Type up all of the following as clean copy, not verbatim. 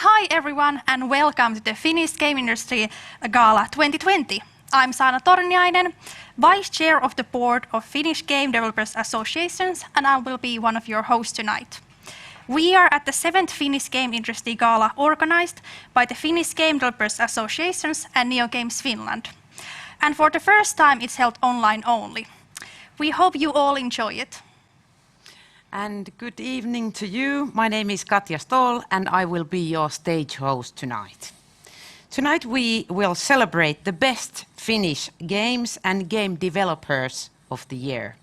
Hi everyone and welcome to the Finnish Game Industry Gala 2020. I'm Saana Torniainen, Vice Chair of the Board of Finnish Game Developers Associations, and I will be one of your hosts tonight. We are at the 7th Finnish Game Industry Gala organized by the Finnish Game Developers Associations and Neogames Finland. And for the first time it's held online only. We hope you all enjoy it. And good evening to you. My name is Katja Stoll and I will be your stage host tonight. Tonight we will celebrate the best Finnish games and game developers of the year,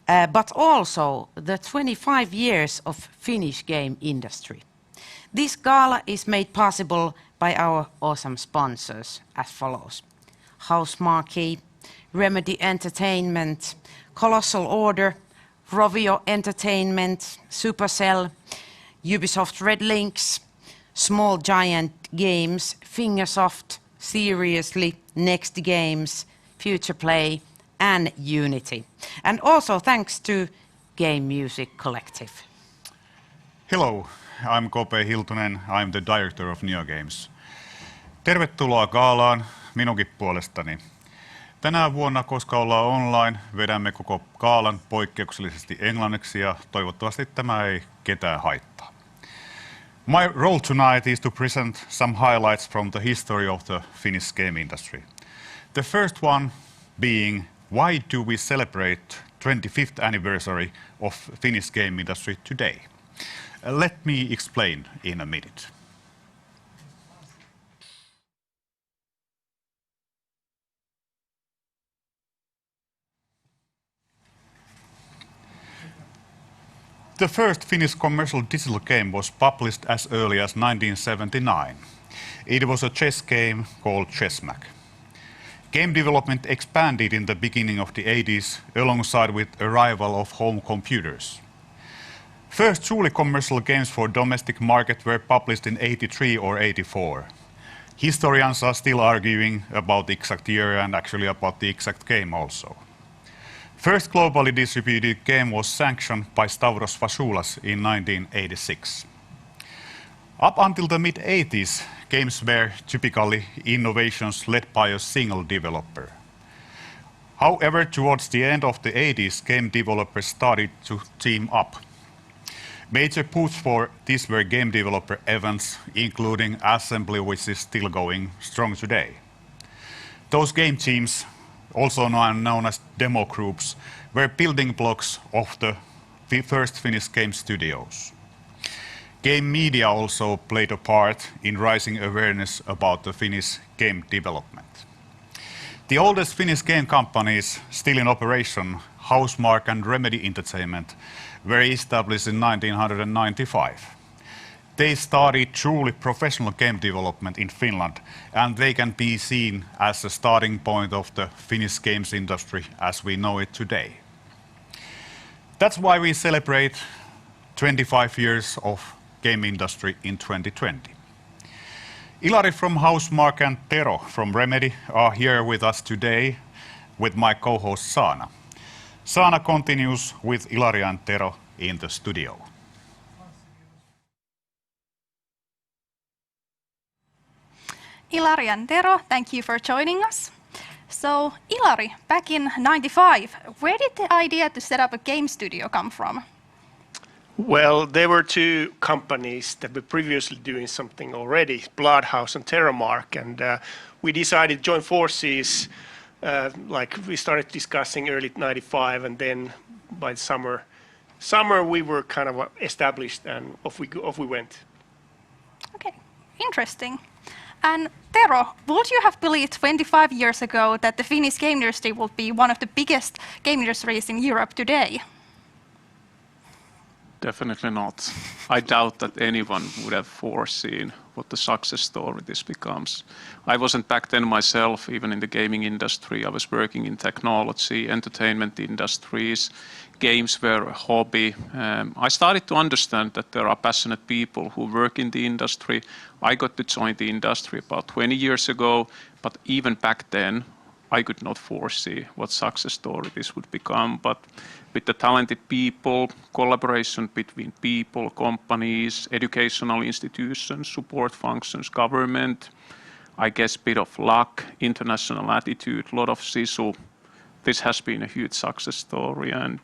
but also the 25 years of Finnish game industry. This gala is made possible by our awesome sponsors as follows: Housemarque, Remedy Entertainment, Colossal Order, Rovio Entertainment, Supercell, Ubisoft Red Links, Small Giant Games, Fingersoft, Seriously, Next Games, Future Play, and Unity. And also thanks to Game Music Collective. Hello, I'm Kope Hiltunen. I'm the director of Neogames. Tervetuloa gaalaan minunkin puolestani. Tänä vuonna, koska ollaan online, vedämme koko gaalan poikkeuksellisesti englanniksi ja toivottavasti tämä ei ketään haittaa. My role tonight is to present some highlights from the history of the Finnish game industry. The first one being, why do we celebrate 25th anniversary of Finnish game industry today? Let me explain in a minute. The first Finnish commercial digital game was published as early as 1979. It was a chess game called Chessmac. Game development expanded in the beginning of the 80s alongside with arrival of home computers. First truly commercial games for domestic market were published in 83 or 84. Historians are still arguing about the exact year and actually about the exact game also. First globally distributed game was sanctioned by Stavros Fasoulas in 1986. Up until the mid-80s, games were typically innovations led by a single developer. However, towards the end of the 80s, game developers started to team up. Major push for this were game developer events, including Assembly, which is still going strong today. Those game teams, also known as demo groups, were building blocks of the first Finnish game studios. Game media also played a part in raising awareness about the Finnish game development. The oldest Finnish game companies still in operation, Housemarque and Remedy Entertainment, were established in 1995. They started truly professional game development in Finland, and they can be seen as the starting point of the Finnish games industry as we know it today. That's why we celebrate 25 years of game industry in 2020. Ilari from Housemarque and Tero from Remedy are here with us today with my co-host Saana. Saana continues with Ilari and Tero in the studio. Ilari and Tero, thank you for joining us. So, Ilari, back in '95, where did the idea to set up a game studio come from? Well, there were two companies that were previously doing something already, Bloodhouse and Terramark, and we decided to join forces. We started discussing early '95, and then by summer we were kind of established, and off we went. Okay, interesting. And Tero, would you have believed 25 years ago that the Finnish game industry would be one of the biggest game industries in Europe today? Definitely not. I doubt that anyone would have foreseen what the success story this becomes. I wasn't back then myself, even in the gaming industry. I was working in technology, entertainment industries. Games were a hobby. I started to understand that there are passionate people who work in the industry. I got to join the industry about 20 years ago, but even back then, I could not foresee what success story this would become. But with the talented people, collaboration between people, companies, educational institutions, support functions, government, I guess bit of luck, international attitude, a lot of sisu. This has been a huge success story and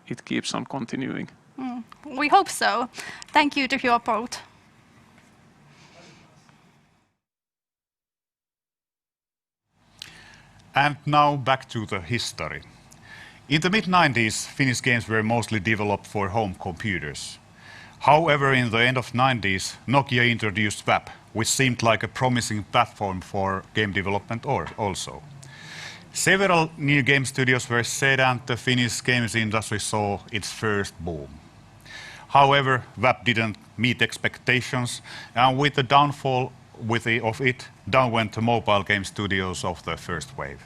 it keeps on continuing. We hope so. Thank you to your both. And now back to the history. In the mid-90s, Finnish games were mostly developed for home computers. However, in the end of 90s, Nokia introduced WAP, which seemed like a promising platform for game development also. Several new game studios were set and the Finnish games industry saw its first boom. However, WAP didn't meet expectations, and with the downfall of it, down went the mobile game studios of the first wave.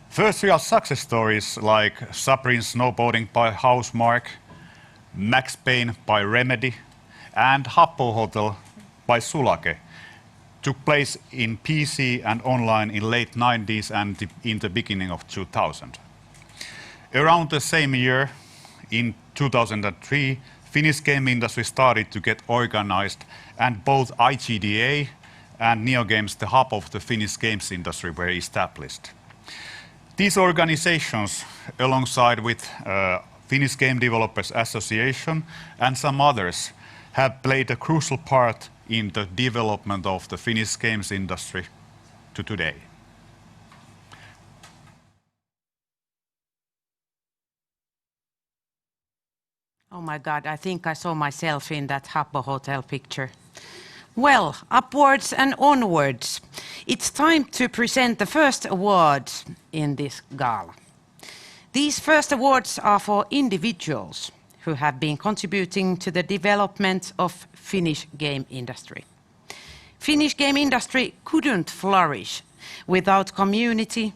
First real success stories like Submarine Snowboarding by Housemarque, Max Payne by Remedy, and Happo Hotel by Sulake took place in PC and online in late 90s and in the beginning of 2000. Around the same year, in 2003, Finnish game industry started to get organized, and both IGDA and Neogames, the hub of the Finnish games industry, were established. These organizations, alongside with Finnish Game Developers Association and some others, have played a crucial part in the development of the Finnish games industry to today. Oh my God, I think I saw myself in that Happo Hotel picture. Well, upwards and onwards. It's time to present the first awards in this gala. These first awards are for individuals who have been contributing to the development of Finnish game industry. Finnish game industry couldn't flourish without community,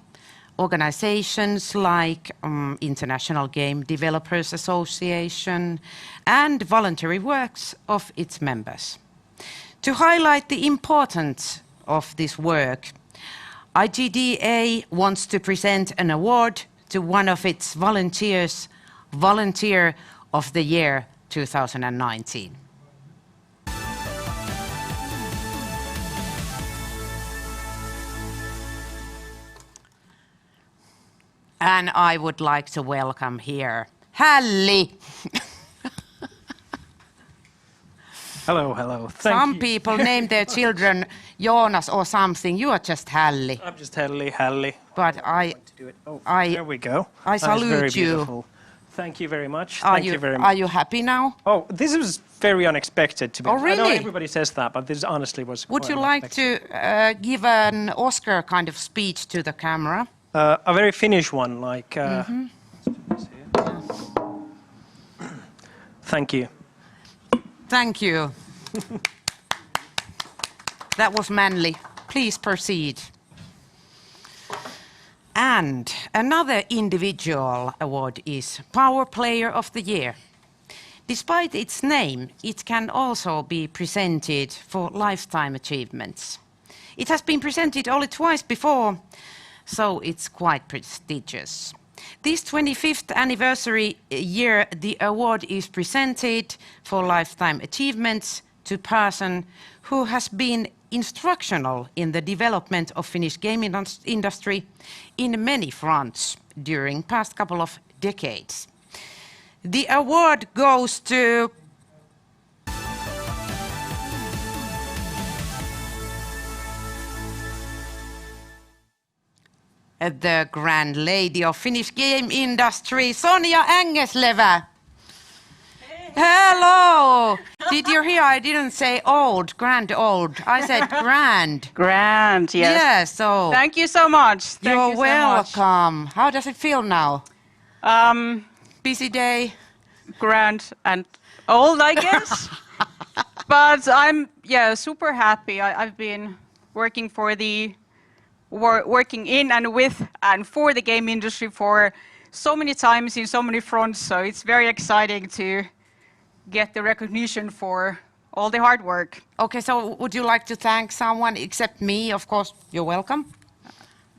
organizations like International Game Developers Association and voluntary works of its members. To highlight the importance of this work, IGDA wants to present an award to one of its volunteers, Volunteer of the Year 2019. And I would like to welcome here Halli. Hello, hello. Some people name their children Jonas or something. You are just Halli. I'm just Halli. But There we go. I salute very you. Beautiful. Thank you very much. Thank you very much. Are you happy now? Oh, this was very unexpected to be. Oh, really? I know everybody says that, but this honestly was. Would you like to give an Oscar kind of speech to the camera? A very Finnish one, like. Thank you. Thank you. That was manly. Please proceed. And another individual award is Power Player of the Year. Despite its name, it can also be presented for lifetime achievements. It has been presented only twice before, so it's quite prestigious. This 25th anniversary year, the award is presented for lifetime achievements to a person who has been instructional in the development of Finnish game industry in many fronts during past couple of decades. The award goes to the Grand Lady of Finnish Game Industry, Sonja Engeslevä. Hello! Did you hear I didn't say old, grand old. I said grand. Grand, yes. Yes, so. Thank you so much. You're welcome. How does it feel now? Busy day, grand and old, I guess. But I'm super happy. I've been working working in and with and for the game industry for so many times in so many fronts. So it's very exciting to get the recognition for all the hard work. Okay, so would you like to thank someone except me? Of course, you're welcome.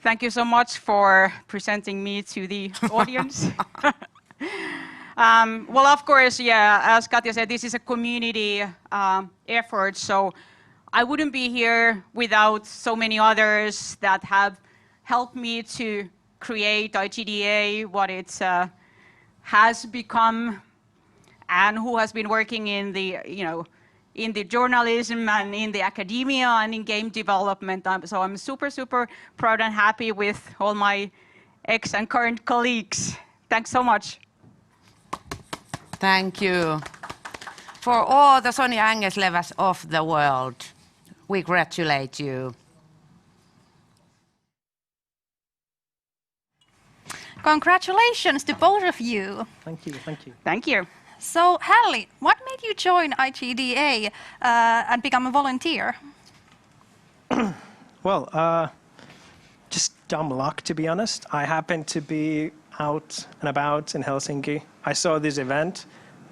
Thank you so much for presenting me to the audience. Well, of course, yeah, as Katja said, this is a community effort, so I wouldn't be here without so many others that have helped me to create IGDA, what it has become, and who has been working in the, in the journalism and in the academia and in game development. So I'm super, super proud and happy with all my ex and current colleagues. Thanks so much. Thank you. For all the Sonia Angeslevas of the world, we congratulate you. Congratulations to both of you. Thank you, thank you. Thank you. So, Halli, what made you join IGDA and become a volunteer? Well, just dumb luck, to be honest. I happened to be out and about in Helsinki. I saw this event.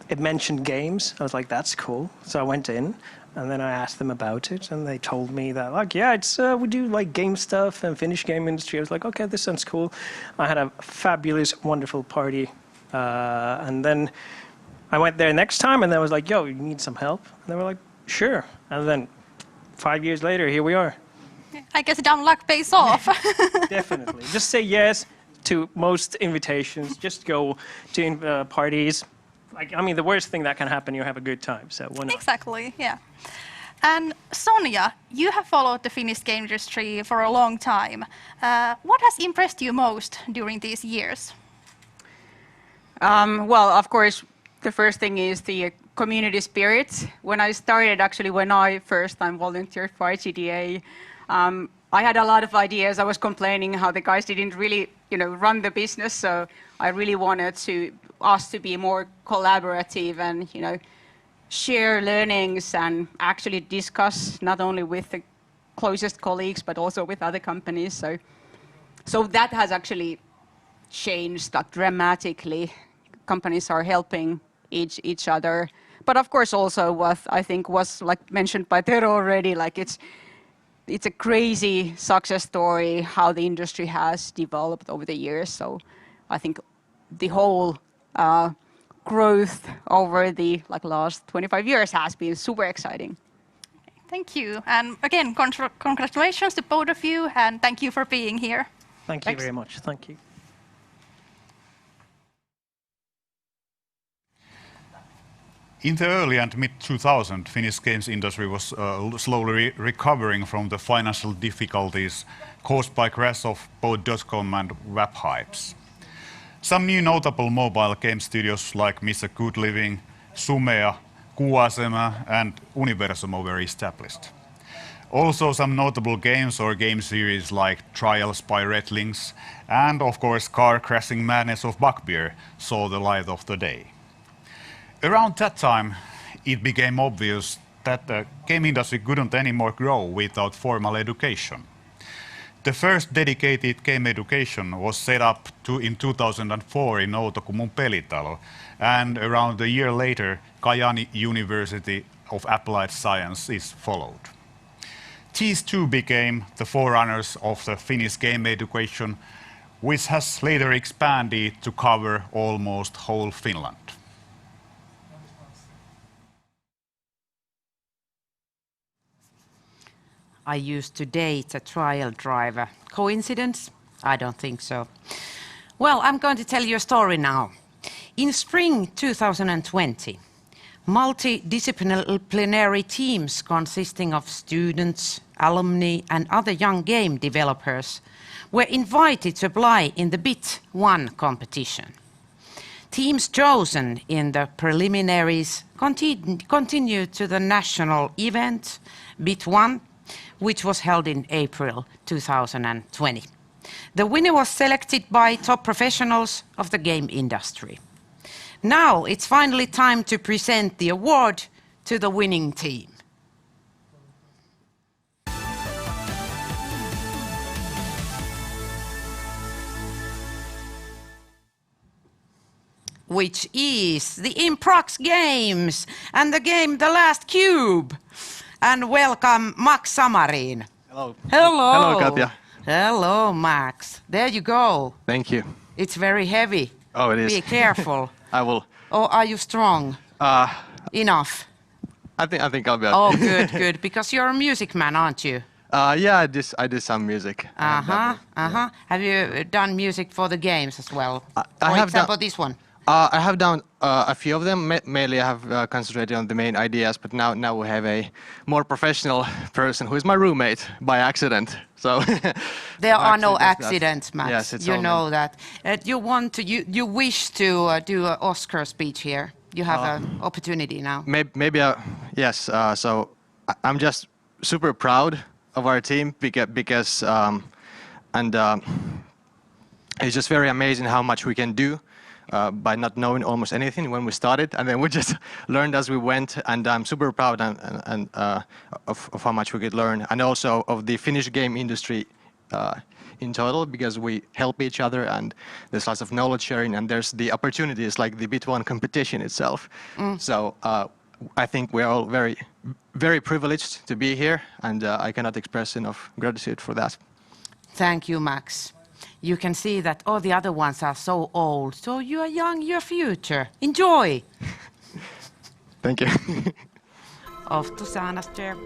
It mentioned games. I was like, that's cool. So I went in, and then I asked them about it, and they told me that, like, yeah, it's we do like game stuff and Finnish game industry. I was like, okay, this sounds cool. I had a fabulous, wonderful party, and then I went there next time, and I was like, yo, you need some help? And they were like, sure. And then 5 years later, here we are. I guess dumb luck pays off. Definitely. Just say yes to most invitations. Just go to parties. Like, I mean, the worst thing that can happen, you have a good time. So why not? Exactly, yeah. And Sonia, you have followed the Finnish game industry for a long time. What has impressed you most during these years? Well, of course, the first thing is the community spirit. When I started, actually, when I first time volunteered for IGDA, I had a lot of ideas. I was complaining how the guys didn't really, run the business. So I really wanted us to be more collaborative and, share learnings and actually discuss not only with the closest colleagues but also with other companies. So that has actually changed dramatically. Companies are helping each other, but of course also what I think was like mentioned by Tero already, like it's a crazy success story how the industry has developed over the years. So I think the whole growth over the last 25 years has been super exciting. Thank you. And again, congratulations to both of you, and thank you for being here. Thank you very much. Thank you. In the early and mid-2000s, Finnish games industry was slowly recovering from the financial difficulties caused by crash of both .com and web hypes. Some new notable mobile game studios like Mr. Good Living, Sumea, Kuasema and Universum were established. Also some notable games or game series like Trials by Redlings and of course Car Crashing Madness of Buckbear saw the light of the day. Around that time, it became obvious that the game industry couldn't anymore grow without formal education. The first dedicated game education was set up in 2004 in Outokummun Pelitalo, and around a year later, Kajaani University of Applied Sciences followed. These two became the forerunners of the Finnish game education, which has later expanded to cover almost whole Finland. I used to date a trial driver. Coincidence? I don't think so. Well, I'm going to tell you a story now. In spring 2020, multidisciplinary teams consisting of students, alumni and other young game developers were invited to apply in the Bit 1 competition. Teams chosen in the preliminaries continued to the national event, Bit 1, which was held in April 2020. The winner was selected by top professionals of the game industry. Now it's finally time to present the award to the winning team. Which is the Improx Games and the game The Last Cube. And welcome Max Samarin. Hello. Hello. Hello, Katja. Hello, Max. There you go. Thank you. It's very heavy. Oh, it is. Be careful. I will. Or are you strong enough? I think I'll be. Oh, good, good. Because you're a music man, aren't you? Yeah, I did some music. Have you done music for the games as well? I For have example, this one. I have done a few of them. Mainly, I have concentrated on the main ideas, but now we have a more professional person who is my roommate by accident. So There are no Actually, accidents, Max. Yes, it's you all know that. You wish to do an Oscar speech here. You have an opportunity now. maybe yes. So I'm just super proud of our team because it's just very amazing how much we can do by not knowing almost anything when we started, and then we just learned as we went. And I'm super proud of how much we could learn, and also of the Finnish game industry in total, because we help each other, and there's lots of knowledge sharing, and there's the opportunities like the Bit1 competition itself. So I think we're all very, very privileged to be here, and I cannot express enough gratitude for that. Thank you, Max. You can see that all the other ones are so old, so you are young, your future. Enjoy! Thank you. Off to Sana's chair.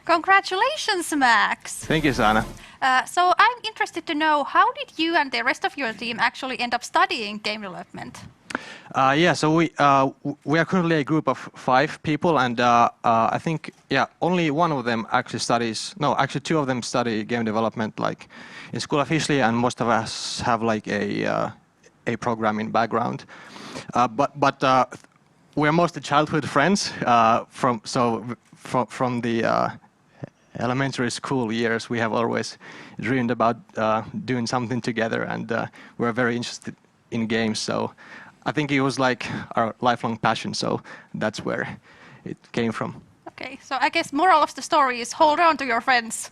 Congratulations, Max. Thank you, Sana. So I'm interested to know, how did you and the rest of your team actually end up studying game development? Yeah, so we are currently a group of 5 people, and I think only one of them actually studies. No, actually 2 of them study game development, like in school officially, and most of us have like a programming background. But we're mostly childhood friends from the elementary school years. We have always dreamed about doing something together, and we're very interested in games. So I think it was like our lifelong passion. So that's where it came from. Okay, so I guess moral of the story is hold on to your friends.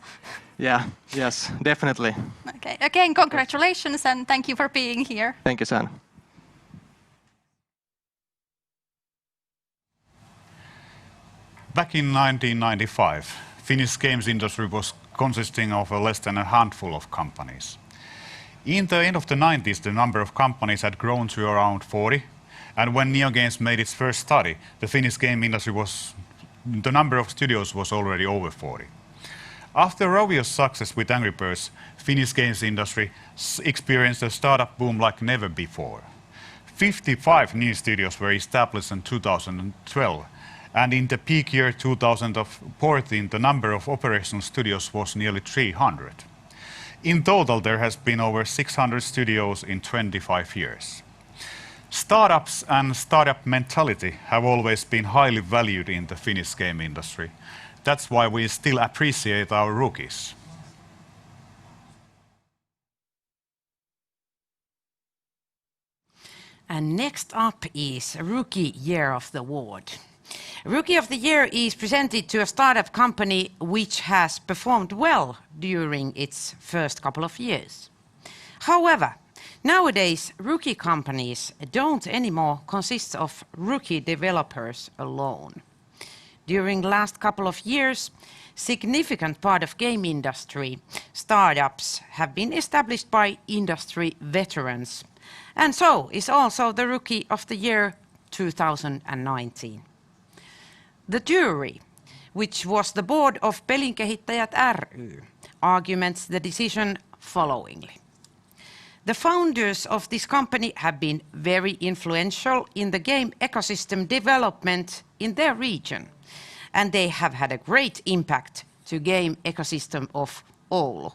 Yeah, yes, definitely. Okay, again, congratulations and thank you for being here. Thank you, Sana. Back in 1995, Finnish games industry was consisting of less than a handful of companies. In the end of the 90s, the number of companies had grown to around 40, and when Neogames made its first study, the Finnish game industry the number of studios was already over 40. After Rovio's success with Angry Birds, Finnish games industry experienced a startup boom like never before. 55 new studios were established in 2012, and in the peak year 2014, the number of operational studios was nearly 300. In total, there has been over 600 studios in 25 years. Startups and startup mentality have always been highly valued in the Finnish game industry. That's why we still appreciate our rookies. And next up is Rookie Year of the Award. Rookie of the Year is presented to a startup company which has performed well during its first couple of years. However, nowadays, rookie companies don't anymore consist of rookie developers alone. During the last couple of years, significant part of game industry startups have been established by industry veterans, and so is also the Rookie of the Year 2019. The jury, which was the board of Pelinkehittäjät ry, arguments the decision followingly. The founders of this company have been very influential in the game ecosystem development in their region, and they have had a great impact to game ecosystem of Oulu.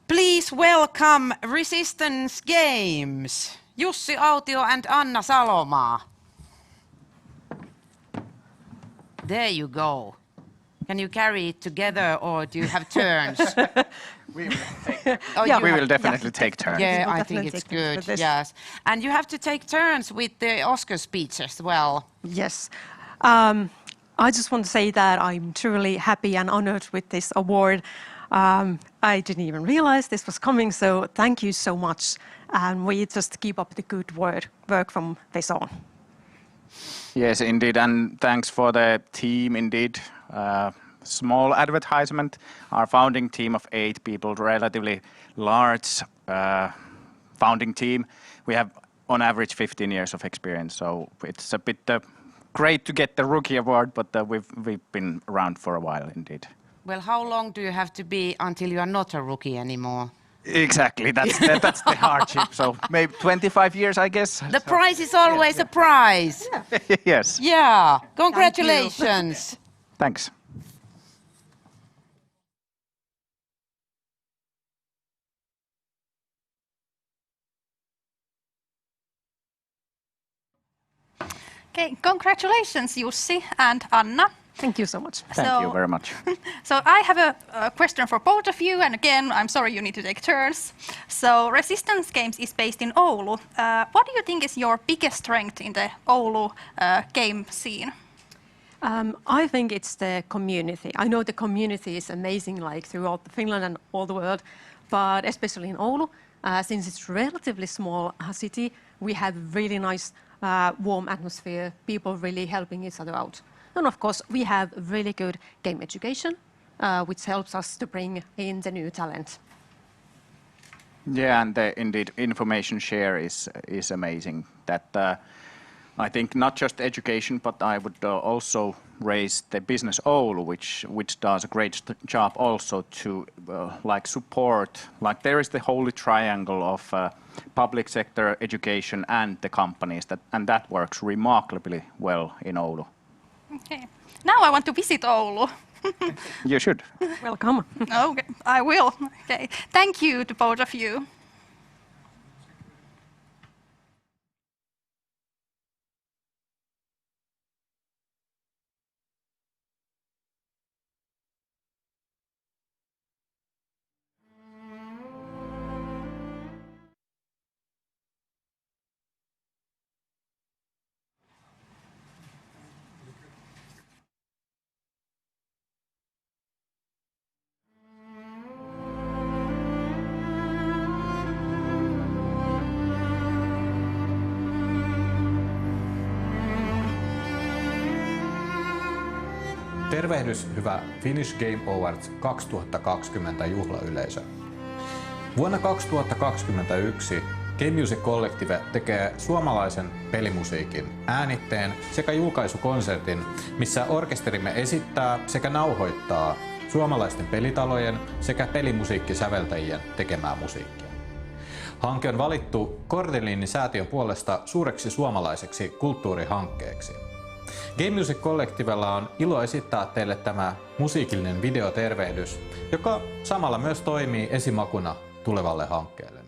Please welcome Resistance Games, Jussi Autio and Anna Salomaa. There you go. Can you carry it together, or do you have turns? We will take, We will definitely take turns. Yeah, We'll I think definitely it's take turns good. with this. Yes, and you have to take turns with the Oscar speech as well. Yes. I just want to say that I'm truly happy and honored with this award. I didn't even realize this was coming, so thank you so much. And we just keep up the good work from this on. Yes, indeed, and thanks for the team, indeed. Small advertisement. Our founding team of 8 people, relatively large founding team. We have, on average, 15 years of experience, so it's a bit great to get the rookie award, but we've been around for a while, indeed. Well, how long do you have to be until you are not a rookie anymore? Exactly, that's the hardship. So maybe 25 years, I guess. The prize is always a prize. Yes. Yeah, congratulations. Thanks. Okay, congratulations, Jussi and Anna. Thank you so much. Thank you very much. So I have a question for both of you, and again, I'm sorry you need to take turns. So Resistance Games is based in Oulu. What do you think is your biggest strength in the Oulu game scene? I think it's the community. I know the community is amazing, like throughout Finland and all the world, but especially in Oulu, since it's a relatively small city, we have really nice, warm atmosphere, people really helping each other out. And of course, we have really good game education, which helps us to bring in the new talent. Yeah, and indeed, information share is amazing. That I think not just education, but I would also raise the business Oulu, which does a great job also to like support. Like there is the holy triangle of public sector, education, and the companies and that works remarkably well in Oulu. Okay. Now I want to visit Oulu. You should. Welcome. Okay, I will. Okay. Thank you to both of you. Tervehdys hyvä Finnish Game Awards 2020 juhlayleisö. Vuonna 2021 Game Music Collective tekee suomalaisen pelimusiikin äänitteen sekä julkaisukonsertin, missä orkesterimme esittää sekä nauhoittaa suomalaisten pelitalojen sekä pelimusiikkisäveltäjien tekemää musiikkia. Hanke on valittu Kordelini-säätiön puolesta suureksi suomalaiseksi kulttuurihankkeeksi. Game Music Collectivella on ilo esittää teille tämä musiikillinen videotervehdys, joka samalla myös toimii esimakuna tulevalle hankkeelle.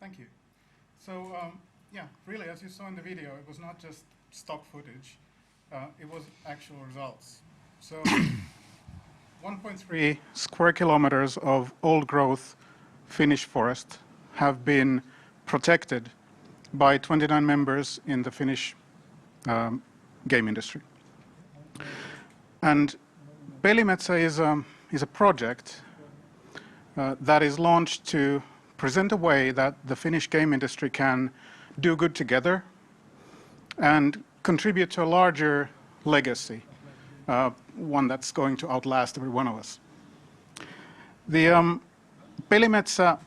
Thank you. So, yeah, really, as you saw in the video, it was not just stock footage, it was actual results. So, 1.3 square kilometers of old-growth Finnish forest have been protected by 29 members in the Finnish game industry. And Pelimetsä is a project that is launched to present a way that the Finnish game industry can do good together and contribute to a larger legacy, one that's going to outlast every one of us. The Pelimetsä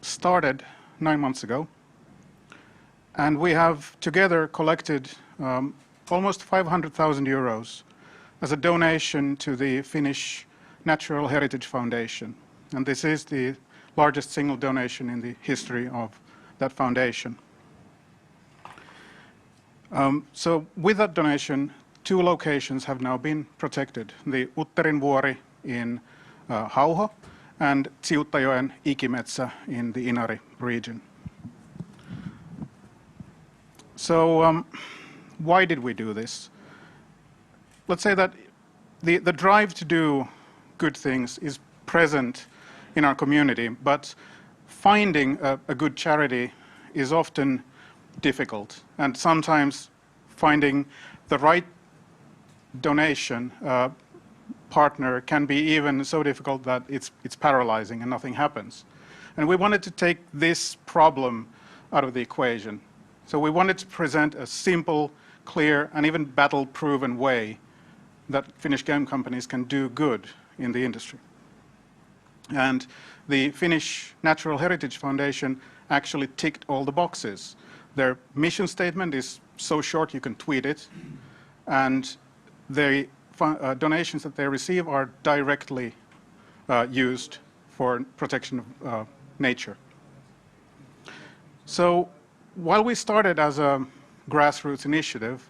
started 9 months ago, and we have together collected almost 500,000 euros as a donation to the Finnish Natural Heritage Foundation. And this is the largest single donation in the history of that foundation. So with that donation, 2 locations have now been protected. The Utterinvuori in Hauho and Tsiuttajoen Ikimetsä in the Inari region. So why did we do this? Let's say that the drive to do good things is present in our community, but finding a good charity is often difficult, and sometimes finding the right donation partner can be even so difficult that it's paralyzing and nothing happens. And we wanted to take this problem out of the equation. So we wanted to present a simple, clear, and even battle-proven way that Finnish game companies can do good in the industry. And the Finnish Natural Heritage Foundation actually ticked all the boxes. Their mission statement is so short you can tweet it, and the donations that they receive are directly used for protection of nature. So while we started as a grassroots initiative,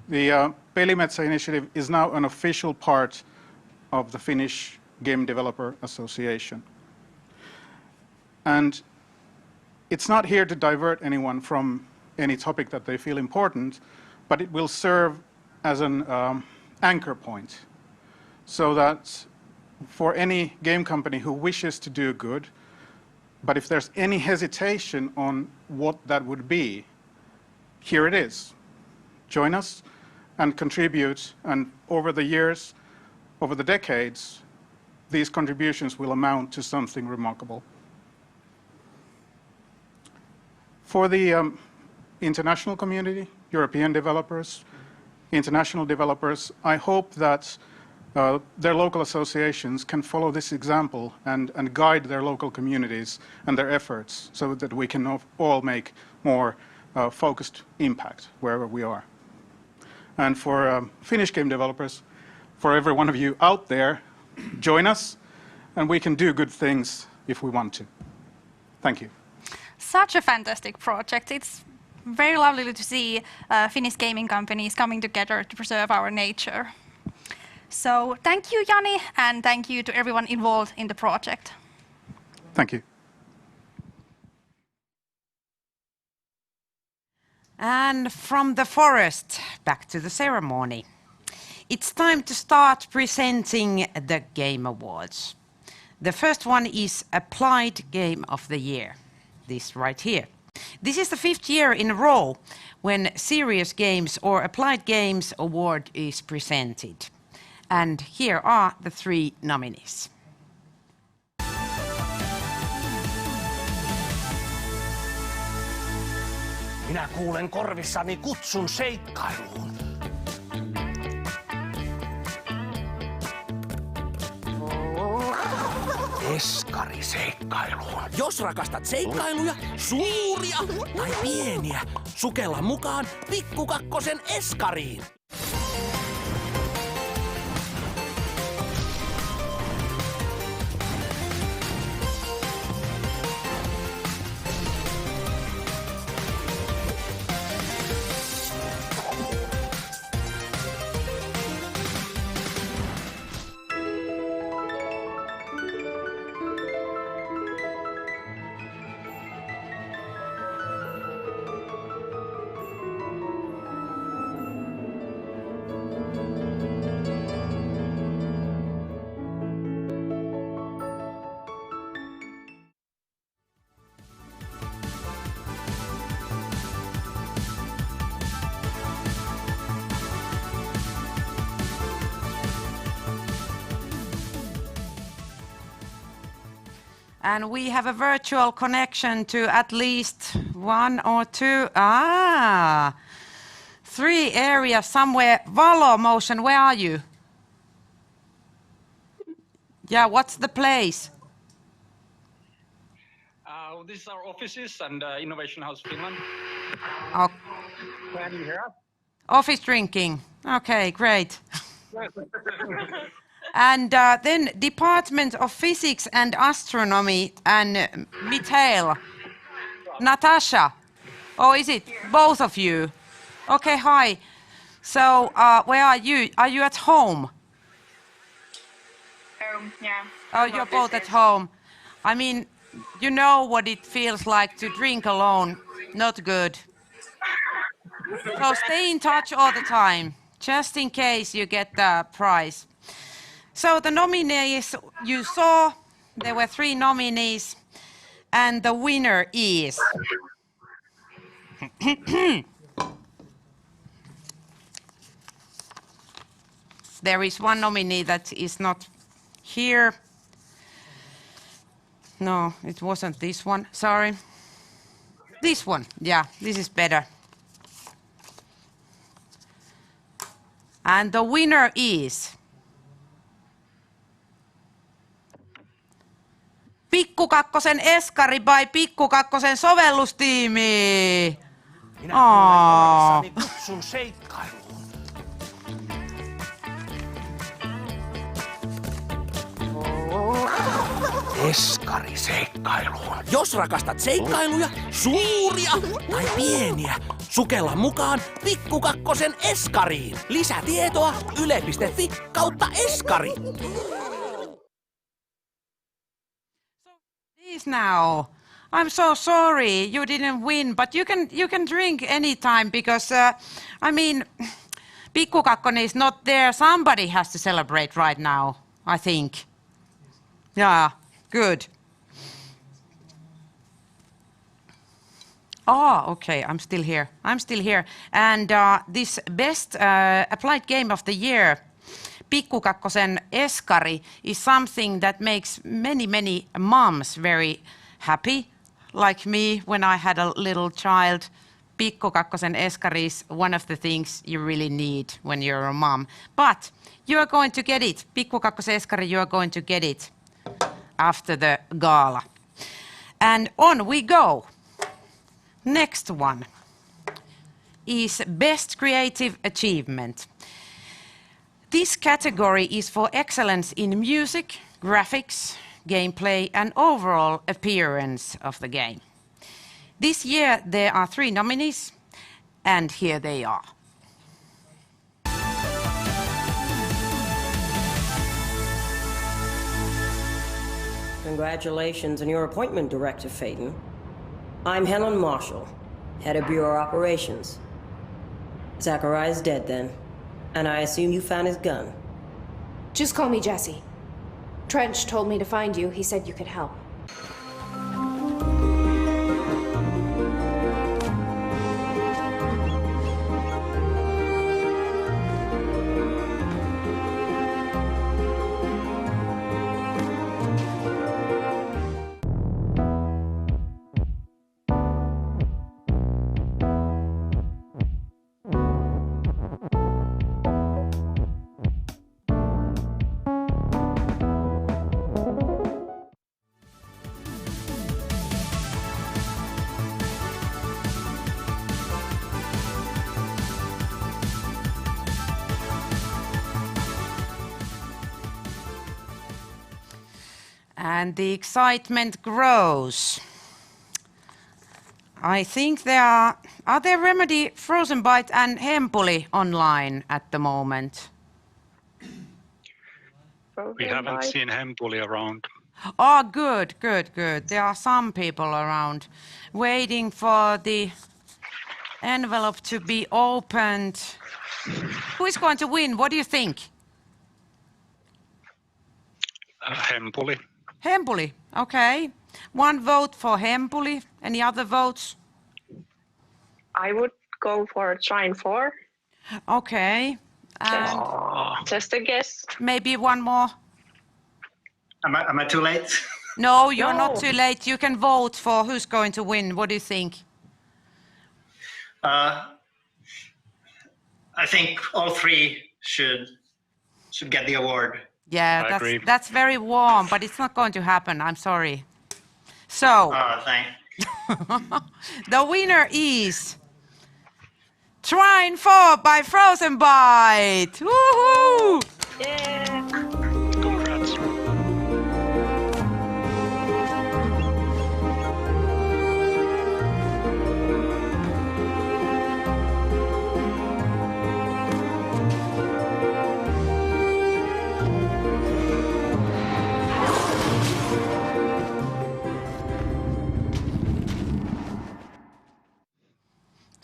the Pelimetsä initiative is now an official part of the Finnish Game Developer Association. And it's not here to divert anyone from any topic that they feel important, but it will serve as an anchor point so that for any game company who wishes to do good, but if there's any hesitation on what that would be, here it is. Join us and contribute, and over the years, over the decades, these contributions will amount to something remarkable. For the international community, European developers, international developers, I hope that their local associations can follow this example and guide their local communities and their efforts so that we can all make more focused impact wherever we are. And for Finnish game developers, for every one of you out there, join us, and we can do good things if we want to. Thank you. Such a fantastic project. It's very lovely to see Finnish gaming companies coming together to preserve our nature. So thank you, Jani, and thank you to everyone involved in the project. Thank you. And from the forest, back to the ceremony. It's time to start presenting the Game Awards. The first one is Applied Game of the Year, this right here. This is the 5th year in a row when Serious Games or Applied Games Award is presented. And here are the 3 nominees. Minä kuulen korvissani kutsun seikkailuun. Eskariseikkailuun. Jos rakastat seikkailuja, suuria tai pieniä, sukella mukaan Pikku Kakkosen Eskariin. And we have a virtual connection to at least 1 or 2, 3 areas somewhere. Valo Motion, where are you? Yeah, what's the place? This is our offices and Innovation House Finland. Oh. Can you hear us? Office drinking. Okay, great. And then Department of Physics and Astronomy and Mikhail. Natasha. Or is it both of you? Okay, hi. So where are you? Are you at home? Yeah. Oh, you're both at home. I mean, you know what it feels like to drink alone. Not good. So stay in touch all the time, just in case you get the prize. So the nominees you saw, there were 3 nominees, and the winner is... There is one nominee that is not here. No, it wasn't this one, sorry. This one, yeah, this is better. And the winner is... Pikku Kakkosen Eskari by Pikku Kakkosen sovellustiimi. Minä tulen kutsun seikkailuun. Eskari seikkailuun. Jos rakastat seikkailuja, suuria tai pieniä, sukella mukaan Pikku Kakkosen Eskariin. Lisätietoa yle.fi/eskari. Please now. I'm so sorry you didn't win, but you can drink anytime because I mean, Pikku Kakkonen is not there. Somebody has to celebrate right now, I think. Yeah, good. Oh, okay, I'm still here. And this best applied game of the year, Pikku Kakkosen Eskari, is something that makes many moms very happy. Like me, when I had a little child, Pikku Kakkosen Eskari is one of the things you really need when you're a mom. But you are going to get it. Pikku Kakkosen Eskari, you are going to get it after the gala. And on we go. Next one is Best Creative Achievement. This category is for excellence in music, graphics, gameplay, and overall appearance of the game. This year there are 3 nominees, and here they are. Congratulations on your appointment, Director Phaeton. I'm Helen Marshall, Head of Bureau Operations. Zachariah is dead then, and I assume you found his gun. Just call me Jesse. Trench told me to find you. He said you could help. And the excitement grows. I think are there Remedy, Frozen Byte and Hempuli online at the moment? We haven't seen Hempuli around. Oh, good. There are some people around waiting for the envelope to be opened. Who is going to win? What do you think? Hempuli. Hempuli, okay. 1 vote for Hempuli. Any other votes? I would go for Trine 4. Okay. Just a guess. Maybe one more. Am I too late? No, you're No. not too late. You can vote for who's going to win. What do you think? I think all three should get the award. Yeah, I agree. that's very warm, but it's not going to happen. I'm sorry. So, Thank. the winner is Trine 4 by Frozen Bite. Woohoo! Yeah. Congrats.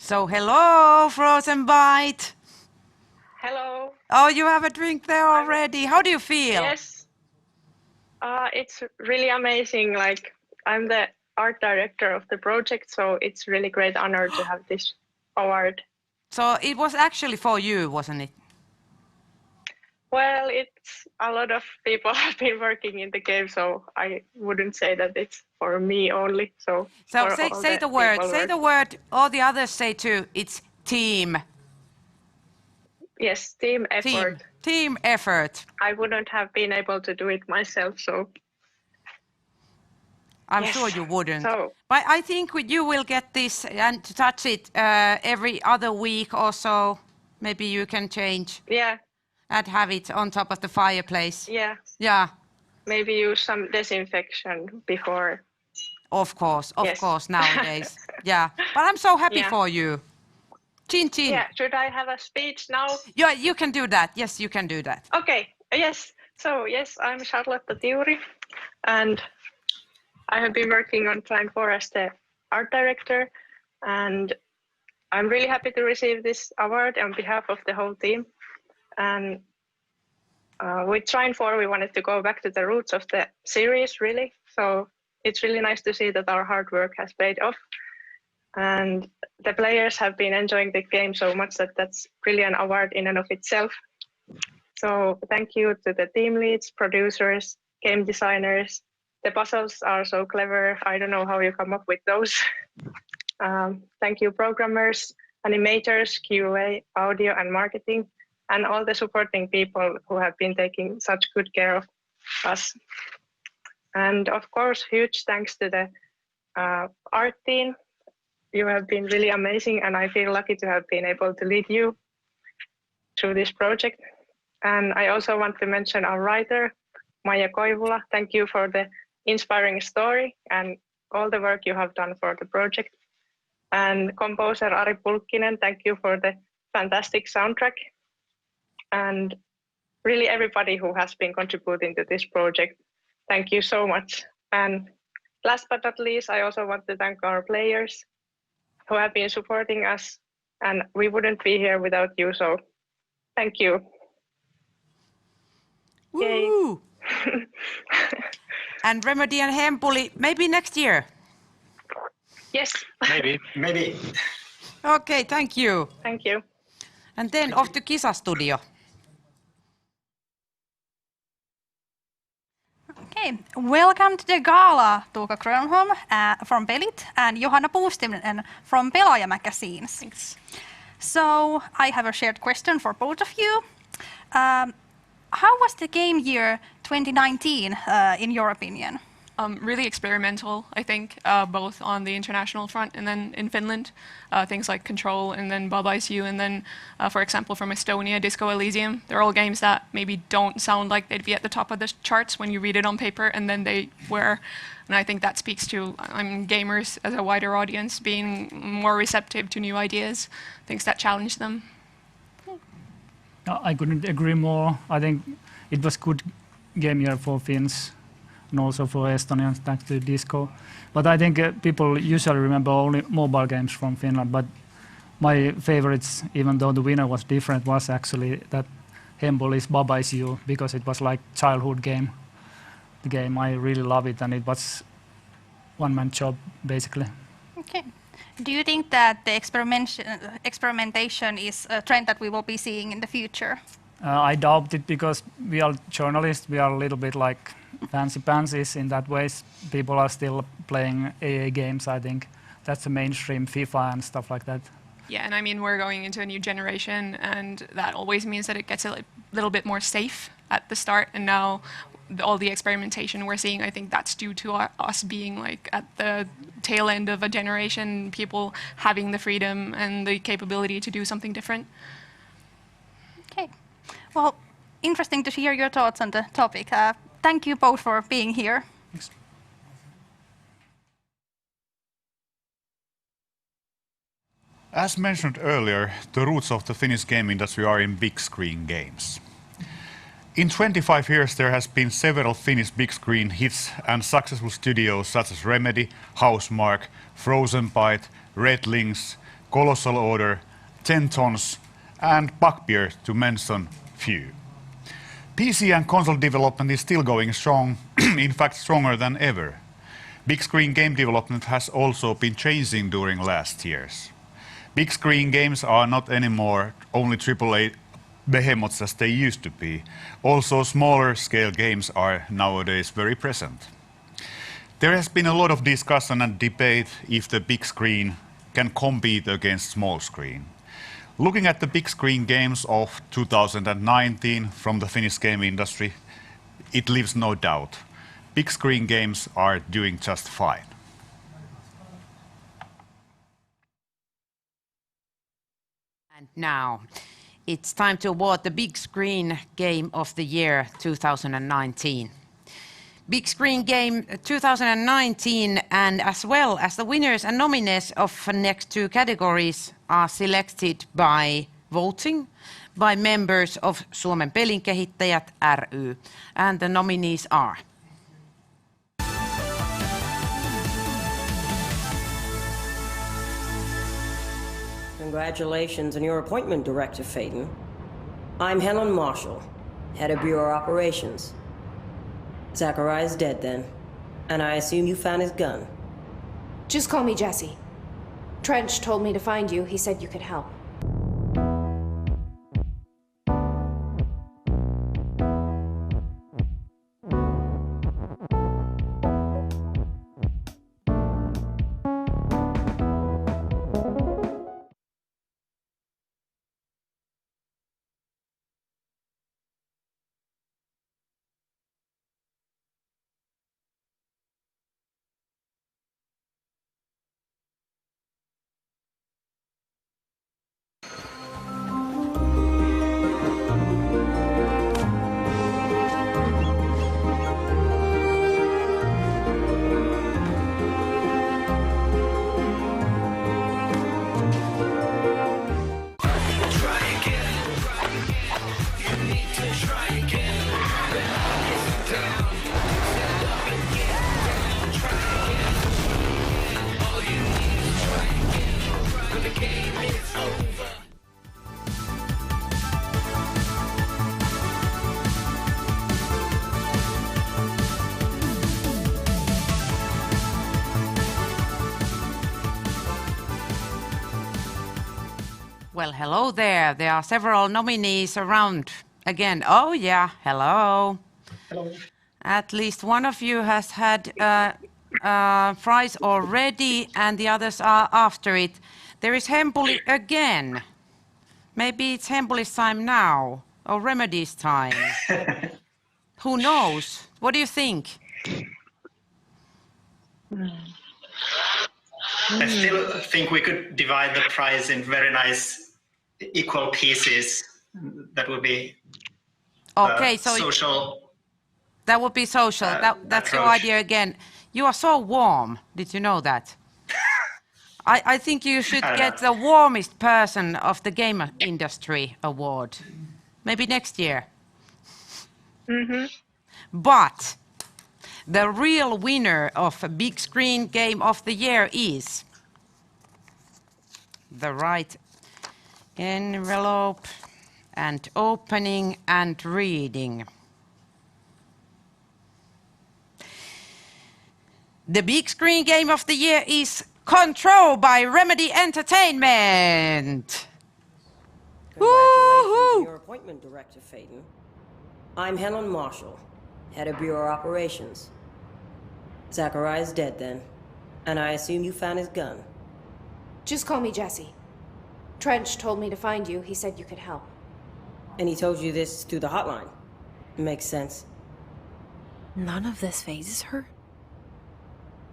So, hello, Frozen Bite. Hello. Oh, you have a drink there already. How do you feel? Yes. It's really amazing. Like, I'm the art director of the project, so it's really great honor to have this award. So, it was actually for you, wasn't it? Well, it's a lot of people have been working in the game, so I wouldn't say that it's for me only. So for all say the word. Say the word. All the others say too. It's team. Yes, team effort. Team effort. I wouldn't have been able to do it myself, so. I'm Yes. sure you wouldn't. So, But I think you will get this and to touch it every other week or so. Maybe you can change yeah, and have it on top of the fireplace. yeah. Yeah, Maybe use some disinfection before. of Yes. course, nowadays. Yeah, but I'm so happy Yeah. for you. Chin chin. Yeah, should I have a speech now? Yeah, you can do that. Yes, you can do that. Okay, yes. So, yes, I'm Charlotte Tiuri, and I have been working on Trine 4 as the art director, and I'm really happy to receive this award on behalf of the whole team. And with Trine 4, we wanted to go back to the roots of the series, really. So it's really nice to see that our hard work has paid off. And the players have been enjoying the game so much that that's really an award in and of itself. So thank you to the team leads, producers, game designers. The puzzles are so clever. I don't know how you come up with those. Thank you, programmers, animators, QA, audio, and marketing, and all the supporting people who have been taking such good care of us. And of course, huge thanks to the art team. You have been really amazing, and I feel lucky to have been able to lead you through this project. And I also want to mention our writer, Maija Koivula. Thank you for the inspiring story and all the work you have done for the project. And composer Ari Pulkkinen, thank you for the fantastic soundtrack. And really everybody who has been contributing to this project, thank you so much. And last but not least, I also want to thank our players who have been supporting us, and we wouldn't be here without you, so thank you. Woo! And Remedy and Hempuli, maybe next year. Yes. Maybe. Okay, thank you. Thank you. And then off to Kisa Studio. Okay, welcome to the gala, Tuukka Grönholm from Pelit and Johanna Puustinen from Pelaaja Magazine. Thanks. So I have a shared question for both of you. How was the game year 2019 in your opinion? Really experimental, I think, both on the international front and then in Finland. Things like Control and then Bob Ice U and then, for example, from Estonia, Disco Elysium. They're all games that maybe don't sound like they'd be at the top of the charts when you read it on paper, and then they were. And I think that speaks to gamers as a wider audience being more receptive to new ideas, things that challenge them. I couldn't agree more. I think it was good game year for Finns and also for Estonians, thanks to Disco. But I think people usually remember only mobile games from Finland. But my favorites, even though the winner was different, was actually that Hembuli's Bob Ice U, because it was like childhood game. The game, I really love it, and it was one-man job, basically. Okay. Do you think that the experimentation is a trend that we will be seeing in the future? I doubt it, because we are journalists. We are a little bit like fancy pansies in that ways. People are still playing AA games, I think. That's the mainstream FIFA and stuff like that. Yeah, and I mean, we're going into a new generation, and that always means that it gets a little bit more safe at the start. And now all the experimentation we're seeing, I think that's due to us being like at the tail end of a generation, people having the freedom and the capability to do something different. Okay. Well, interesting to hear your thoughts on the topic. Thank you both for being here. Thanks. As mentioned earlier, the roots of the Finnish game industry are in big screen games. In 25 years there has been several Finnish big screen hits and successful studios such as Remedy, Housemarque, Frozen Byte, Red Lynx, Colossal Order, 10 Tons and Bugbear to mention few. PC and console development is still going strong, in fact stronger than ever. Big screen game development has also been changing during last years. Big screen games are not anymore only AAA behemoths as they used to be. Also smaller scale games are nowadays very present. There has been a lot of discussion and debate if the big screen can compete against small screen. Looking at the big screen games of 2019 from the Finnish game industry, it leaves no doubt. Big screen games are doing just fine. And now, it's time to award the Big Screen Game of the Year 2019. Big Screen Game 2019 and as well as the winners and nominees of next two categories are selected by voting by members of Suomen pelinkehittäjät ry. And the nominees are Congratulations on your appointment, Director Phaeton. I'm Helen Marshall, Head of Bureau Operations. Zachariah's dead then, and I assume you found his gun. Just call me Jesse. Trench told me to find you. He said you could help. Well, hello there. There are several nominees around again. Oh, yeah, hello. Hello. At least one of you has had a prize already, and the others are after it. There is Hempuli again. Maybe it's Hempuli's time now, or Remedy's time. Who knows? What do you think? I still think we could divide the prize in very nice equal pieces. That would be okay, so social. That would be social. That's your idea again. You are so warm. Did you know that? I think you should get the warmest person of the game industry award. Maybe next year. Mm-hmm. But the real winner of a Big Screen Game of the Year is the right envelope and opening and reading. The Big Screen Game of the Year is Control by Remedy Entertainment. Congratulations on your appointment, Director Phaeton. I'm Helen Marshall, head of Bureau Operations. Zachariah's dead then, and I assume you found his gun. Just call me Jesse. Trench told me to find you. He said you could help. And he told you this through the hotline. Makes sense. None of this phases her?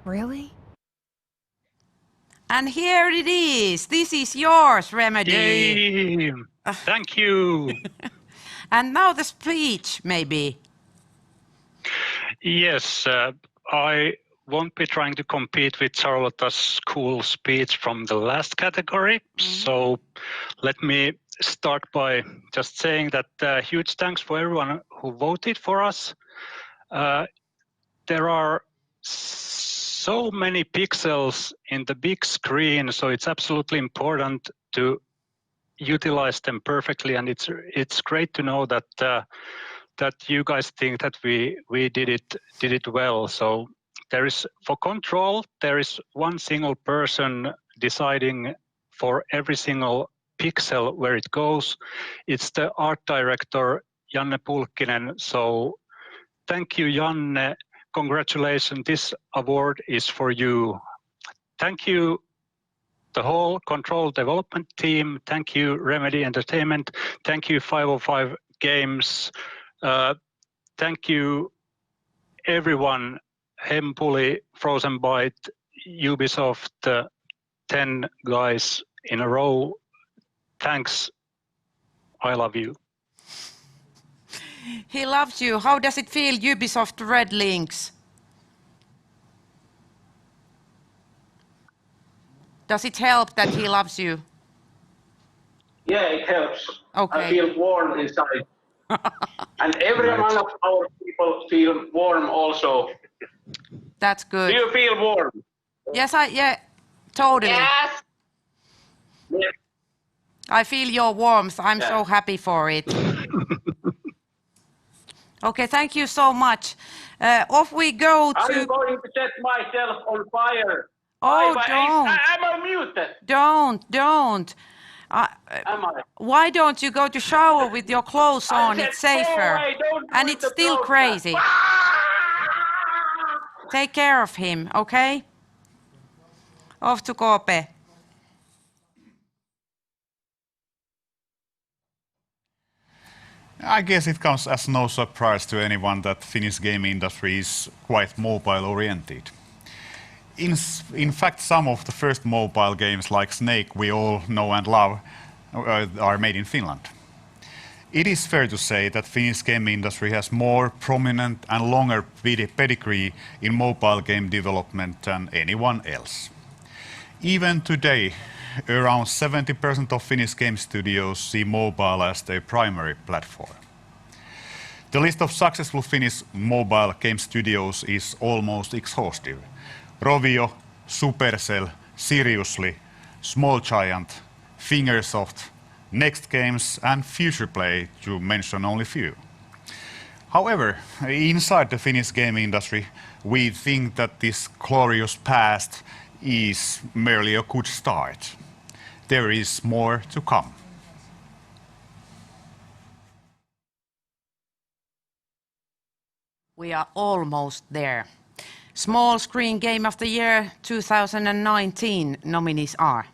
Really? And here it is. This is yours, Remedy. Yay! Thank you. And now the speech, maybe. Yes, I won't be trying to compete with Charlotte's cool speech from the last category. So let me start by just saying that huge thanks for everyone who voted for us. There are so many pixels in the big screen, so it's absolutely important to utilize them perfectly. And it's great to know that that you guys think that we did it well. So there is, for control, there is one single person deciding for every single pixel where it goes. It's the art director, Janne Pulkkinen. So thank you, Janne. Congratulations, this award is for you. Thank you, the whole Control development team. Thank you, Remedy Entertainment. Thank you, 505 Games. Thank you, everyone. Hempuli, Frozen Byte, Ubisoft, 10 guys in a row. Thanks. I love you. He loves you. How does it feel, Ubisoft Red Links? Does it help that he loves you? Yeah, it helps. Okay. I feel warm inside. And every one of our people feel warm also. That's good. Do you feel warm? Yes, yeah, totally. Yes. Yes. I feel your warmth. I'm so happy for it. Okay, thank you so much. Off we go to... I'm going to set myself on fire. Oh, don't. I'm unmuted. Don't. Am I? Why don't you go to shower with your clothes on? It's safer. And it's still crazy. Take care of him, okay? Off to KP. I guess it comes as no surprise to anyone that Finnish game industry is quite mobile-oriented. In fact, some of the first mobile games like Snake we all know and love are made in Finland. It is fair to say that Finnish game industry has more prominent and longer pedigree in mobile game development than anyone else. Even today, around 70% of Finnish game studios see mobile as their primary platform. The list of successful Finnish mobile game studios is almost exhaustive. Rovio, Supercell, Seriously, Small Giant, Fingersoft, Next Games and Futureplay, to mention only few. However, inside the Finnish game industry, we think that this glorious past is merely a good start. There is more to come. We are almost there. Small Screen Game of the Year 2019 nominees are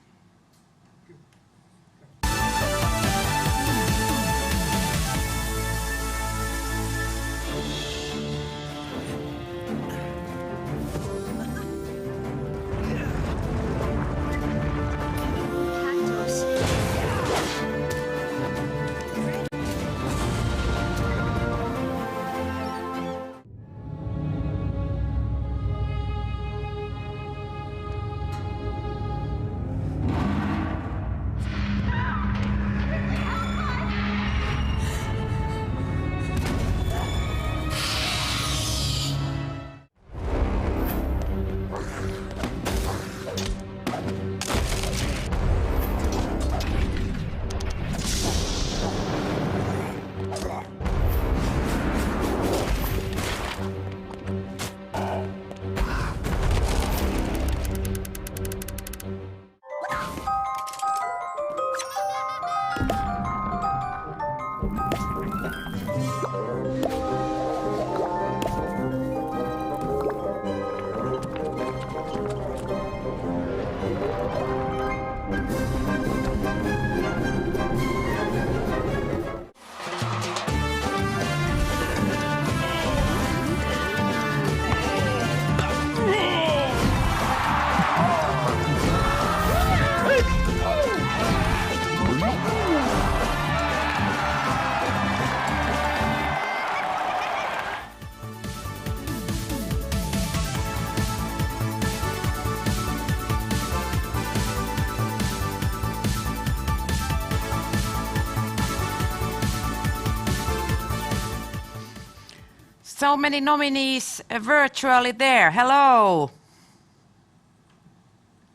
So many nominees virtually there. Hello.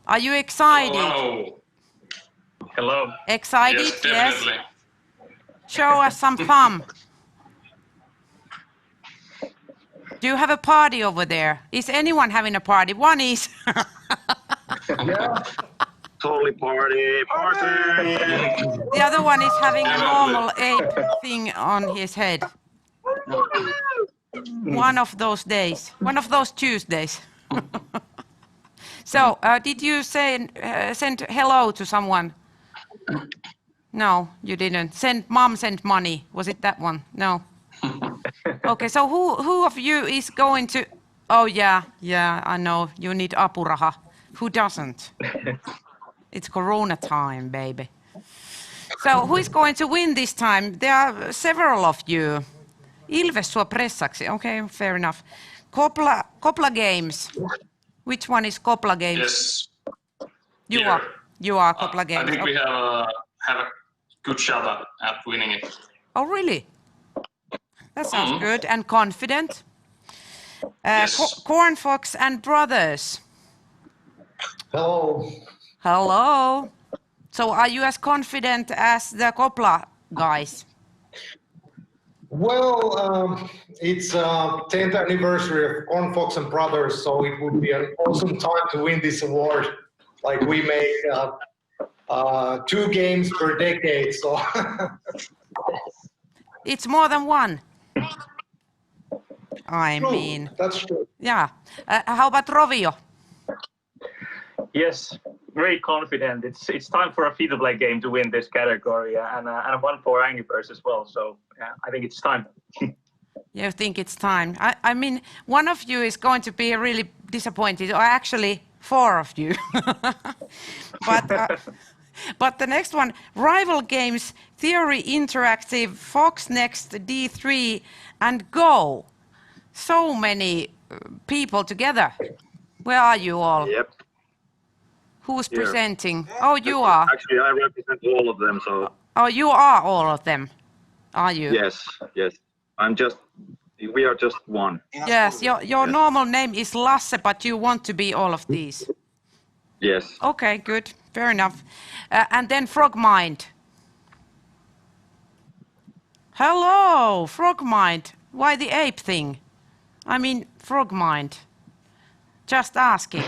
Are you excited? Hello. Hello. Excited? Yes, definitely. Yes. Show us some thumb. Do you have a party over there? Is anyone having a party? One is. Yeah. Totally party. The other one is having a normal ape thing on his head. One of those days. One of those Tuesdays. So, did you send hello to someone? No, you didn't. Mom sent money. Was it that one? No. Okay, so who of you is going to... Oh, yeah, I know. You need apuraha. Who doesn't? It's Corona time, baby. So, who is going to win this time? There are several of you. Ilves sua pressaksi. Okay, fair enough. Kopla Games. Which one is Kopla Games? Yes. You are Kopla Games. I think we have a good shot at winning it. Oh, really? That sounds good and confident. Yes. Corn Fox and Brothers. Hello. Hello. So are you as confident as the Kopla guys? Well, it's 10th anniversary of Corn Fox and Brothers, so it would be an awesome time to win this award. Like we make 2 games per decade, so. It's more than one. I True. mean. That's true. Yeah. How about Rovio? Yes, very confident. It's time for a free-to-play game to win this category, and one for Angry Birds as well. So yeah, I think it's time. You think it's time? I mean, one of you is going to be really disappointed, or actually 4 of you. But the next one, Rival Games, Theory Interactive, Fox Next, D3, and Go. So many people together. Where are you all? Yep. Who's Here. presenting? Oh, you are. Actually, I represent all of them, so. Oh, you are all of them, are you? Yes. We are just one. Yes, your normal name is Lasse, but you want to be all of these. Yes. Okay, good. Fair enough. And then Frogmind. Hello, Frogmind. Why the ape thing? I mean, Frogmind. Just asking.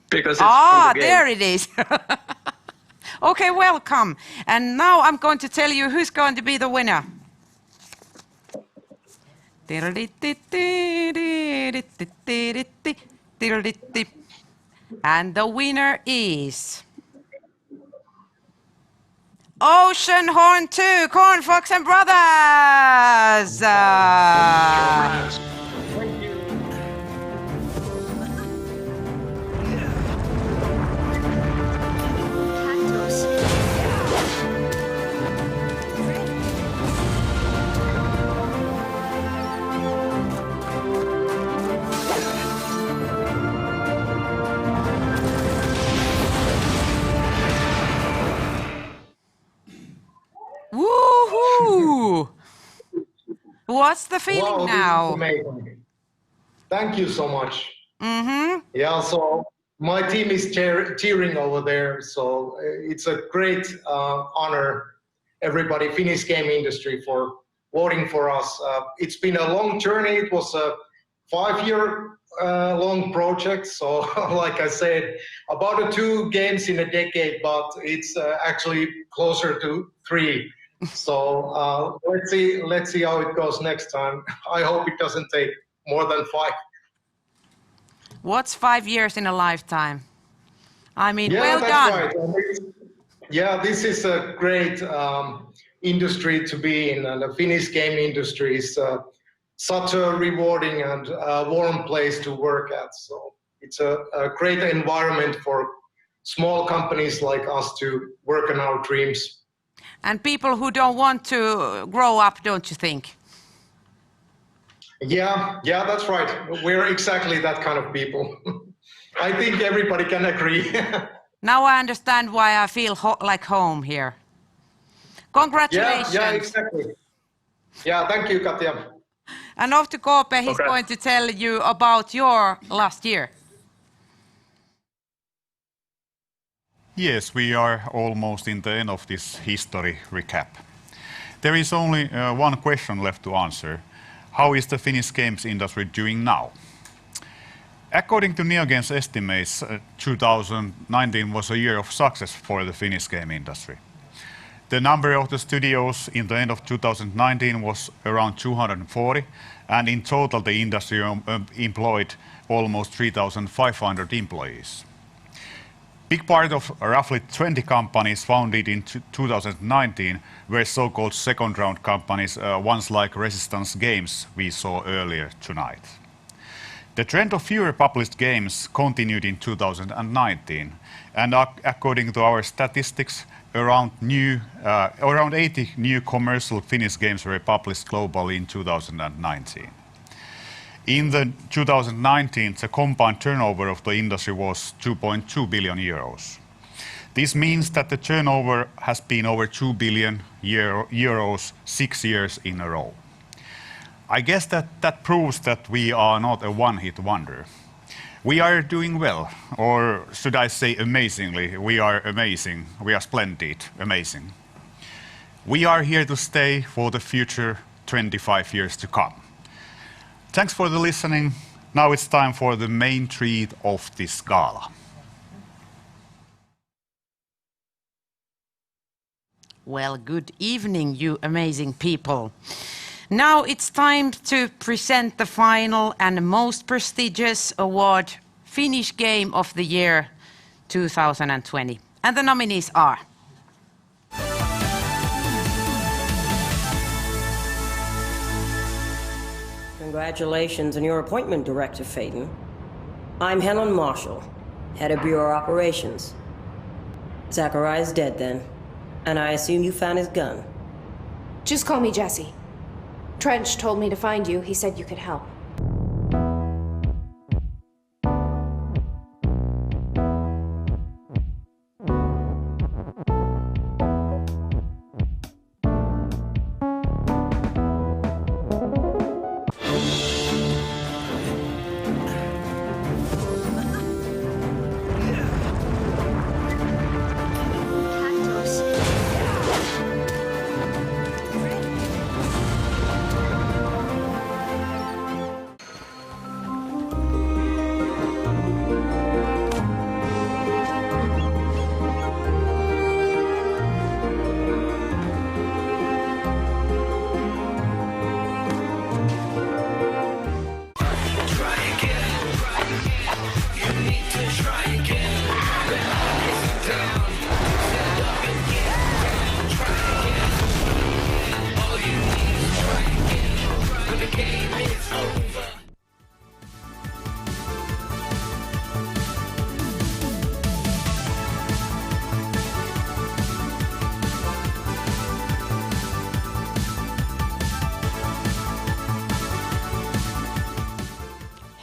Because it's there it is. Okay, welcome. And now I'm going to tell you who's going to be the winner. And the winner is Ocean Horn 2, Corn Fox and Brothers. Woohoo! What's the feeling now? This is amazing. Thank you so much. Mm-hmm. Yeah, so my team is cheering over there, so it's a great honor, everybody, Finnish Game Industry, for voting for us. It's been a long journey. It was a 5-year long project, so like I said, about 2 games in a decade, but it's actually closer to 3. So let's see how it goes next time. I hope it doesn't take more than 5. What's 5 years in a lifetime? I mean, yeah, well that's done. Right. Yeah, this is a great industry to be in, and the Finnish game industry is such a rewarding and warm place to work at. So it's a great environment for small companies like us to work on our dreams. And people who don't want to grow up, don't you think? Yeah, that's right. We're exactly that kind of people. I think everybody can agree. Now I understand why I feel like home here. Congratulations. Yeah, exactly. Yeah, thank you, Katja. And off to Koope, he's Okay. going to tell you about your last year. Yes, we are almost in the end of this history recap. There is only one question left to answer. How is the Finnish games industry doing now? According to Neogames estimates, 2019 was a year of success for the Finnish game industry. The number of the studios in the end of 2019 was around 240, and in total the industry employed almost 3,500 employees. Big part of roughly 20 companies founded in 2019 were so-called second round companies, ones like Resistance Games we saw earlier tonight. The trend of fewer published games continued in 2019, and according to our statistics, around 80 new commercial Finnish games were published globally in 2019. In 2019, the combined turnover of the industry was 2.2 billion euros. This means that the turnover has been over 2 billion euros 6 years in a row. I guess that proves that we are not a one-hit wonder. We are doing well, or should I say amazingly. We are amazing. We are splendid, amazing. We are here to stay for the future 25 years to come. Thanks for the listening. Now it's time for the main treat of this gala. Well, good evening, you amazing people. Now it's time to present the final and most prestigious award, Finnish Game of the Year 2020. And the nominees are Congratulations on your appointment, Director Phaeton. I'm Helen Marshall, Head of Bureau Operations. Zachariah's dead then, and I assume you found his gun. Just call me Jesse. Trench told me to find you. He said you could help.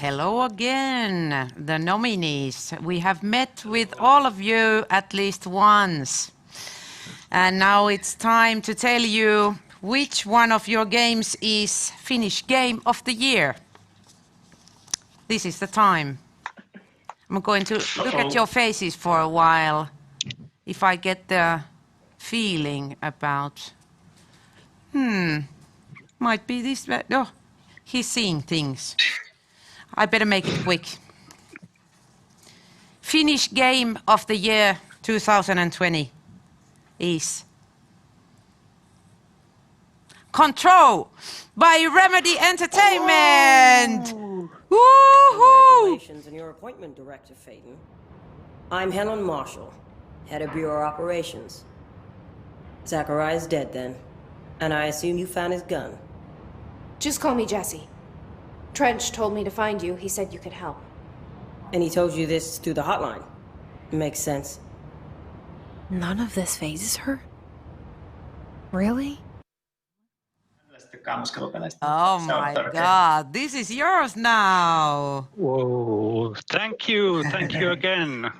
Hello again, the nominees. We have met with all of you at least once. And now it's time to tell you which one of your games is Finnish Game of the Year. This is the time. I'm going to look at your faces for a while if I get the feeling about, might be this, oh, he's seeing things. I better make it quick. Finnish Game of the Year 2020 is Control by Remedy Entertainment! Woohoo! Congratulations on your appointment, Director Phaeton. I'm Helen Marshall, Head of Bureau Operations. Zachariah's dead then, and I assume you found his gun. Just call me Jesse. Trench told me to find you. He said you could help. And he told you this through the hotline. Makes sense. None of this phases her? Really? Oh my God, this is yours now. Whoa, thank you again.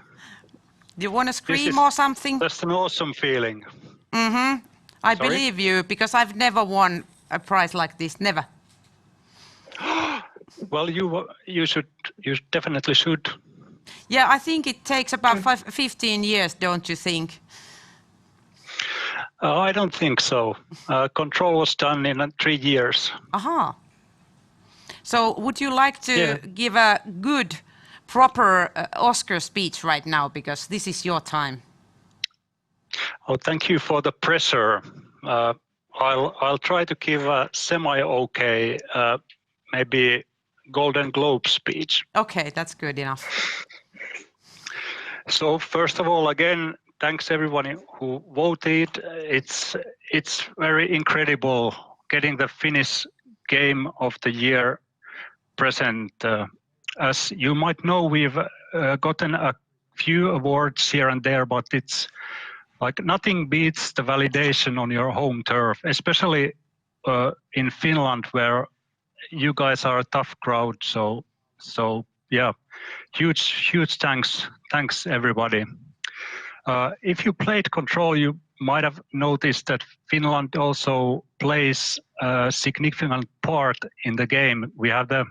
Do you want to scream or something? That's an awesome feeling. I believe you, because I've never won a prize like this, never. Well, you definitely should. Yeah, I think it takes about 15 years, don't you think? I don't think so. Control was done in 3 years. Aha. So would you like to give a good, proper Oscar speech right now, because this is your time? Oh, thank you for the pressure. I'll try to give a semi-okay, maybe Golden Globe speech. Okay, that's good enough. So first of all, again, thanks everyone who voted. It's very incredible getting the Finnish Game of the Year present. As you might know, we've gotten a few awards here and there, but it's like nothing beats the validation on your home turf, especially in Finland, where you guys are a tough crowd. So yeah, huge thanks everybody. If you played Control, you might have noticed that Finland also plays a significant part in the game. We have the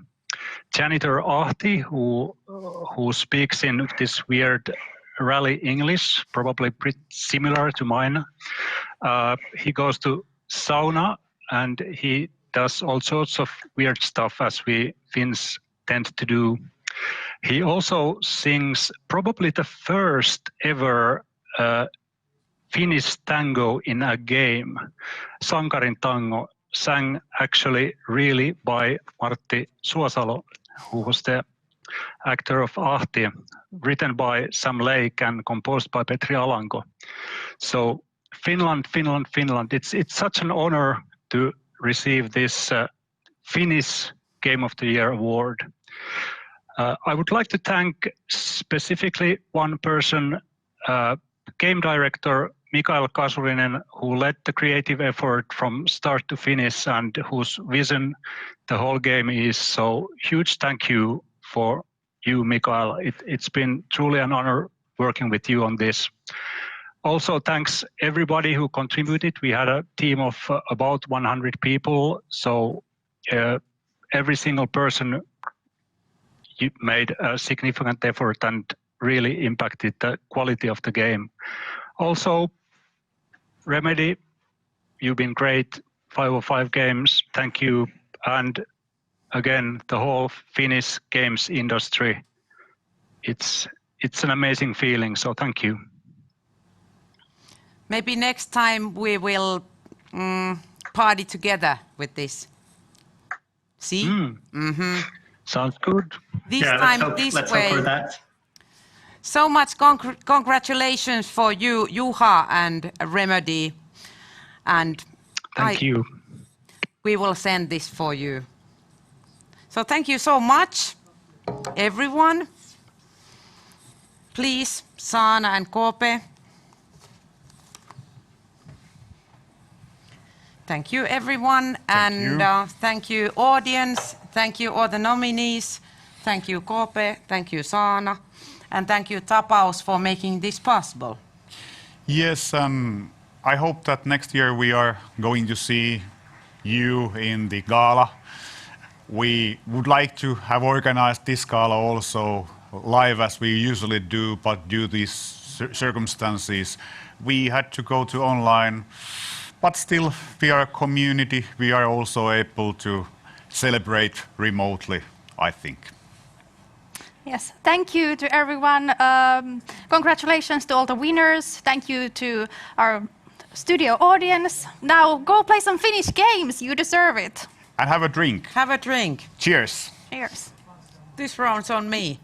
janitor Ahti, who speaks in this weird rally English, probably pretty similar to mine. He goes to sauna and he does all sorts of weird stuff, as we Finns tend to do. He also sings probably the first ever Finnish tango in a game. Sankarin tango, sang actually really by Martti Suosalo, who was the actor of Ahti, written by Sam Lake and composed by Petri Alanko. So Finland, it's such an honor to receive this Finnish Game of the Year award. I would like to thank specifically one person, game director Mikael Kasurinen, who led the creative effort from start to finish and whose vision the whole game is. So huge thank you for you, Mikael. It's been truly an honor working with you on this. Also, thanks everybody who contributed. We had a team of about 100 people, so every single person made a significant effort and really impacted the quality of the game. Also, Remedy, you've been great. 505 games, thank you. And again, the whole Finnish games industry. It's an amazing feeling, so thank you. Maybe next time we will party together with this. See? Mm-hmm. Sounds good. This time, this let's way. hope for that. So much congratulations for you, Juha and Remedy. And thank you. We will send this for you. So thank you so much, everyone. Please, Saana and Koope. Thank you, everyone. Thank you, audience. Thank you, all the nominees. Thank you, Koope. Thank you, Saana. And thank you, Tapaus, for making this possible. Yes, I hope that next year we are going to see you in the gala. We would like to have organized this gala also live as we usually do, but due to these circumstances, we had to go to online. But still, we are a community. We are also able to celebrate remotely, I think. Yes, thank you to everyone. Congratulations to all the winners. Thank you to our studio audience. Now go play some Finnish games. You deserve it. And have a drink. Have a drink. Cheers. Cheers. This round's on me.